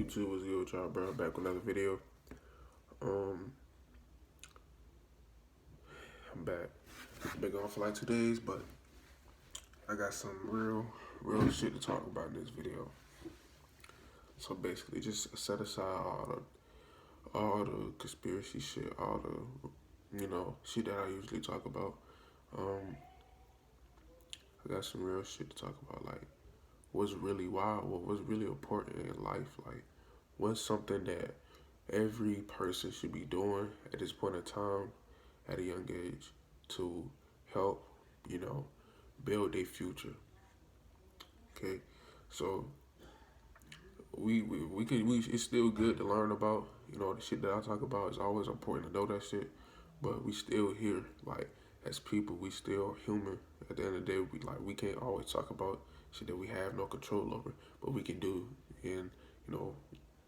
YouTube, what's good with y'all, bro? Back with another video. Um, I'm back. Been gone for like 2 days, but I got some real shit to talk about in this video. So basically, just set aside all the conspiracy shit, all the shit that I usually talk about. I got some real shit to talk about, like what's really wild, what was really important in life, like what's something that every person should be doing at this point in time at a young age to help, build their future. Okay, so we it's still good to learn about. The shit that I talk about is always important to know that shit, but we still here, like as people, we still human. At the end of the day, we can't always talk about shit that we have no control over, but we can do and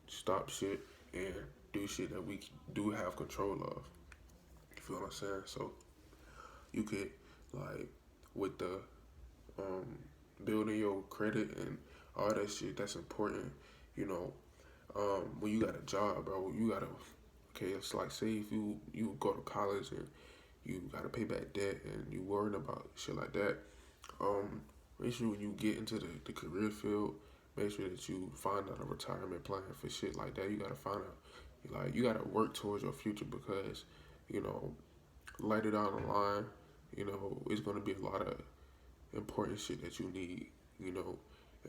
stop shit and do shit that we do have control of. You feel what I'm saying? So you could, like, with the building your credit and all that shit, that's important. You know, when you got a job, bro, you gotta. Okay, it's like, say if you go to college and you gotta pay back debt and you worried about shit like that. Make sure when you get into the career field, make sure that you find out a retirement plan for shit like that. You gotta find out, like, you gotta work towards your future because, you know, later down the line, it's gonna be a lot of important shit that you need, in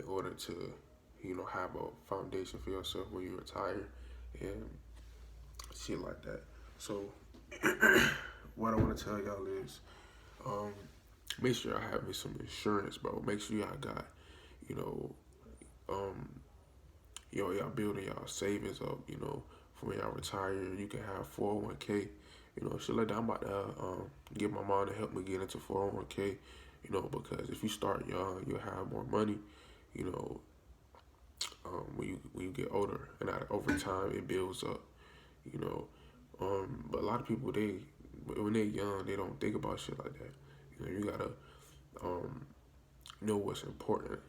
order to, have a foundation for yourself when you retire and shit like that. So, what I want to tell y'all is, um, make sure I have me some insurance, bro. Make sure y'all got, you know, um, y'all building y'all savings up, for when y'all retire. You can have 401k, shit like that. I'm about to get my mom to help me get into 401k, because if you start young, you'll have more money, you know, when you get older, and over time it builds up, you know. But a lot of people, when they're young, they don't think about shit like that. You gotta know what's important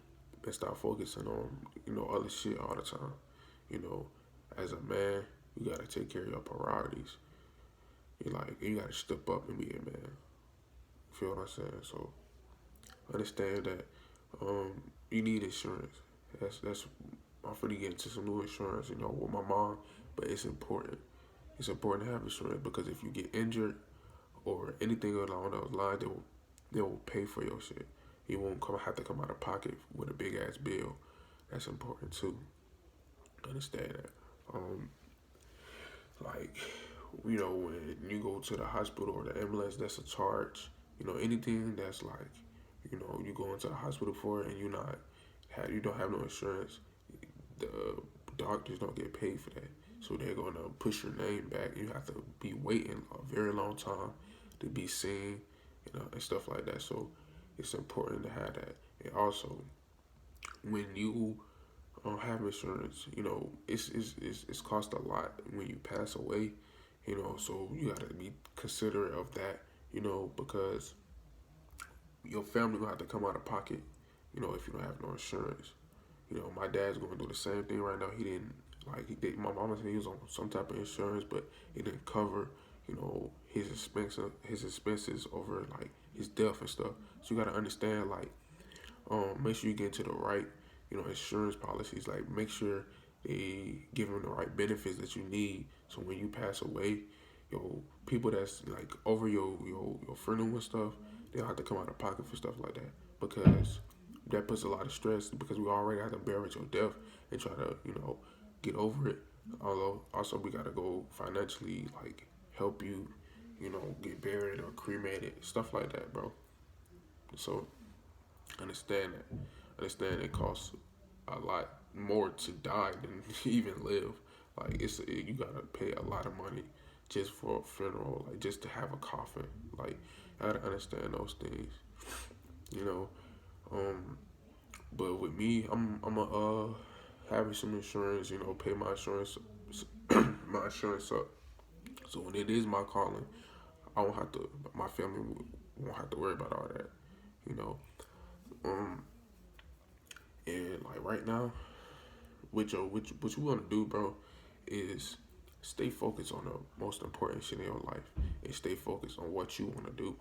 and stop focusing on other shit all the time. You know, as a man, you gotta take care of your priorities. You gotta step up and be a man. You feel what I'm saying? So understand that you need insurance. That's I'm finna get into some new insurance, with my mom, but it's important. It's important to have insurance because if you get injured or anything along those lines, they will pay for your shit. You won't have to come out of pocket with a big ass bill. That's important too. Understand that. Like, when you go to the hospital or the ambulance, that's a charge. Anything that's like, you go into the hospital for it and you don't have no insurance, the doctors don't get paid for that. So they're gonna push your name back. You have to be waiting a very long time to be seen, and stuff like that. So it's important to have that. And also, when you have insurance, it's cost a lot when you pass away. So you gotta be considerate of that. Because your family gonna have to come out of pocket. If you don't have no insurance. My dad's going to do the same thing right now. He didn't, my mama said he was on some type of insurance, but it didn't cover, his expenses over, like, his death and stuff. So you got to understand, like, make sure you get into the right, insurance policies. Like, make sure they give them the right benefits that you need. So when you pass away, people that's, like, over your funeral and stuff, they don't have to come out of pocket for stuff like that. Because that puts a lot of stress because we already have to bear with your death and try to, get over it. Although also we gotta go financially, like, help you, get buried or cremated, stuff like that, bro. So understand that. Understand it costs a lot more to die than even live. Like, you gotta pay a lot of money just for a funeral, like just to have a coffin. Like, I gotta understand those things, you know. But with me, I'm having some insurance, pay my insurance, my insurance up. So when it is my calling, I won't have to. My family won't have to worry about all that, you know. Um, and like right now, what you want to do, bro, is stay focused on the most important shit in your life and stay focused on what you want to do.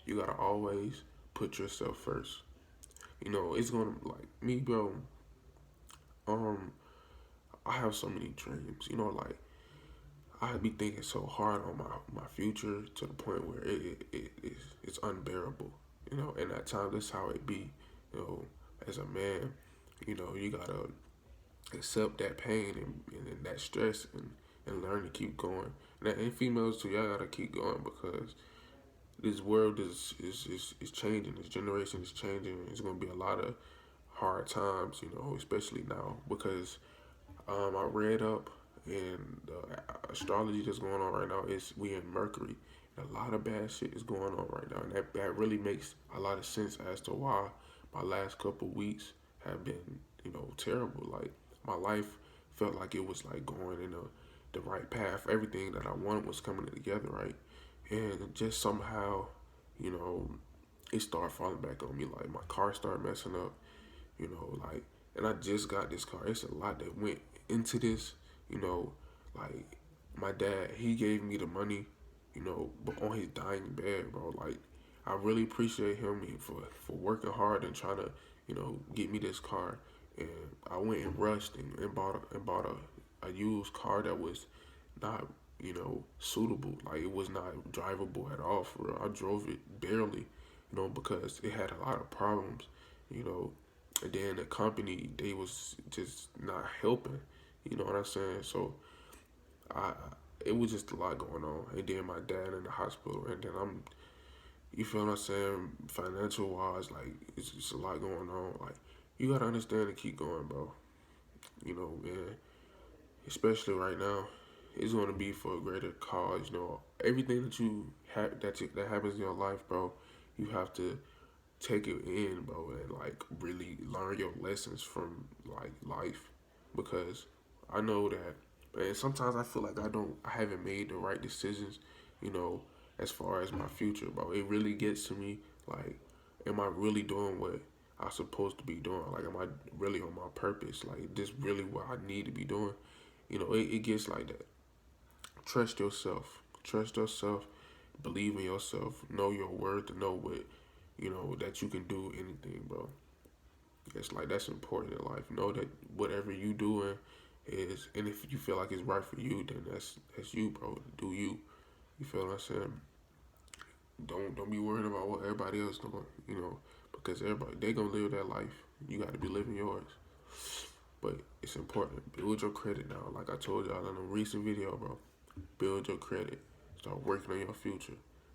You gotta always put yourself first. You know, it's gonna like me, bro. Um, I have so many dreams. You know, like I be thinking so hard on my future to the point where it's unbearable. You know, and at times that's how it be. You know, as a man, you know, you gotta accept that pain and that stress and learn to keep going. And females too, y'all gotta keep going because this world is changing. This generation is changing. It's gonna be a lot of hard times, you know, especially now because I read up and the astrology that's going on right now is we in Mercury. And a lot of bad shit is going on right now, and that really makes a lot of sense as to why my last couple weeks have been, you know, terrible. Like my life felt like it was like going in the right path. Everything that I wanted was coming together, right? And just somehow, you know, it started falling back on me. Like my car started messing up, you know, like, and I just got this car. It's a lot that went into this, you know, like my dad, he gave me the money, you know, but on his dying bed, bro. Like, I really appreciate him for working hard and trying to, you know, get me this car. And I went and rushed and bought a used car that was not, you know, suitable. Like it was not drivable at all for real. I drove it barely, you know, because it had a lot of problems, you know. And then the company, they was just not helping, you know what I'm saying? So I it was just a lot going on. And then my dad in the hospital, and then you feel what I'm saying, financial wise, like it's just a lot going on. Like you gotta understand and keep going, bro. You know, man, especially right now, it's gonna be for a greater cause. You know, everything that you have that happens in your life, bro, you have to take it in, bro, and like really learn your lessons from like life, because I know that, and sometimes I feel like I haven't made the right decisions, you know, as far as my future, bro. It really gets to me, like, am I really doing what I'm supposed to be doing? Like, am I really on my purpose? Like, this really what I need to be doing? You know, it gets like that. Trust yourself. Trust yourself. Believe in yourself. Know your worth. Know what, you know, that you can do anything, bro. It's like that's important in life. Know that whatever you doing is, and if you feel like it's right for you, then that's you, bro. Do you? You feel what I'm saying? Don't be worrying about what everybody else doing. You know, because everybody they gonna live that life. You got to be living yours. But it's important. Build your credit now. Like I told y'all in a recent video, bro. Build your credit. Start working on your future.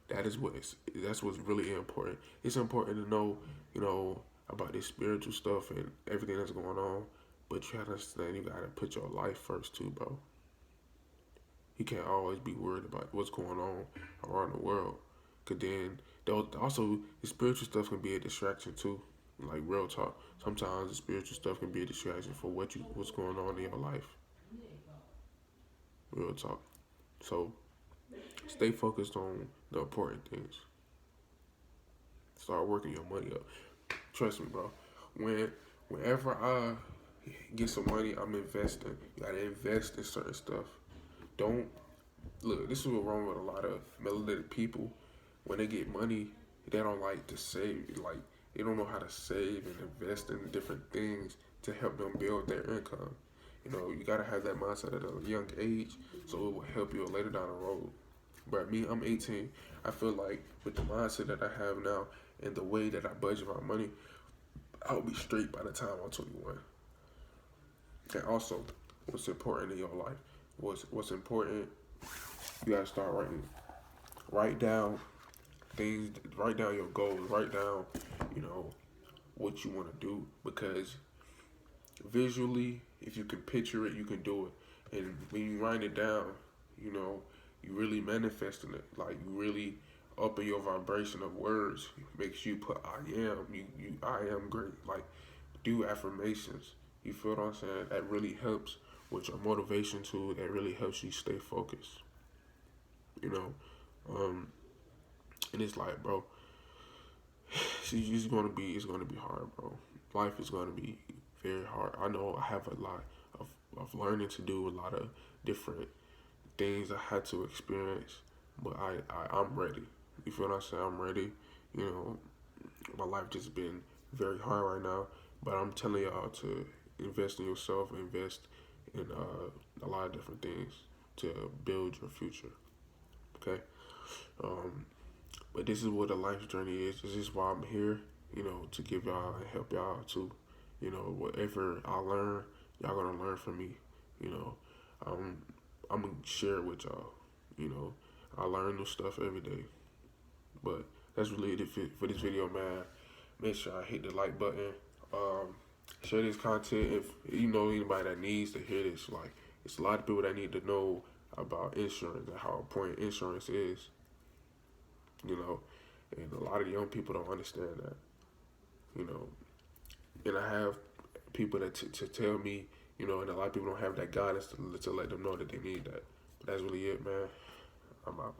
That's what's really important. It's important to know, you know, about this spiritual stuff and everything that's going on. But you have to understand you gotta put your life first too, bro. You can't always be worried about what's going on around the world. Cause then also the spiritual stuff can be a distraction too. Like real talk. Sometimes the spiritual stuff can be a distraction for what's going on in your life. Real talk. So stay focused on the important things. Start working your money up. Trust me, bro. Whenever I get some money, I'm investing. You gotta invest in certain stuff. Don't look. This is what's wrong with a lot of melanated people. When they get money, they don't like to save. Like they don't know how to save and invest in different things to help them build their income. You know, you gotta have that mindset at a young age, so it will help you later down the road. But me, I'm 18. I feel like with the mindset that I have now and the way that I budget my money, I'll be straight by the time I'm 21. And also, what's important in your life? What's important? You gotta start writing. Write down things. Write down your goals. Write down, you know, what you want to do, because visually, if you can picture it, you can do it. And when you write it down, you know, you really manifesting it. Like you really upping your vibration of words. Makes you put I am. I am great. Like do affirmations. You feel what I'm saying? That really helps with your motivation too. That really helps you stay focused. You know, um, and it's like, bro, it's gonna be hard, bro. Life is gonna be very hard. I know I have a lot of learning to do a lot of different things I had to experience, but I'm ready. You feel what I'm saying? I'm ready. You know, my life just been very hard right now, but I'm telling y'all to invest in yourself, invest in a lot of different things to build your future. Okay, um, but this is what a life journey is. This is why I'm here. You know, to give y'all and help y'all to, you know, whatever I learn, y'all gonna learn from me. You know, um, I'm gonna share it with y'all. You know, I learn new stuff every day. But that's really it for this video, man. Make sure I hit the like button. Um, Share this content if you know anybody that needs to hear this. Like, it's a lot of people that need to know about insurance and how important insurance is. You know, and a lot of young people don't understand that. You know, and I have people that to tell me. You know, and a lot of people don't have that guidance to let them know that they need that. But that's really it, man. I'm out.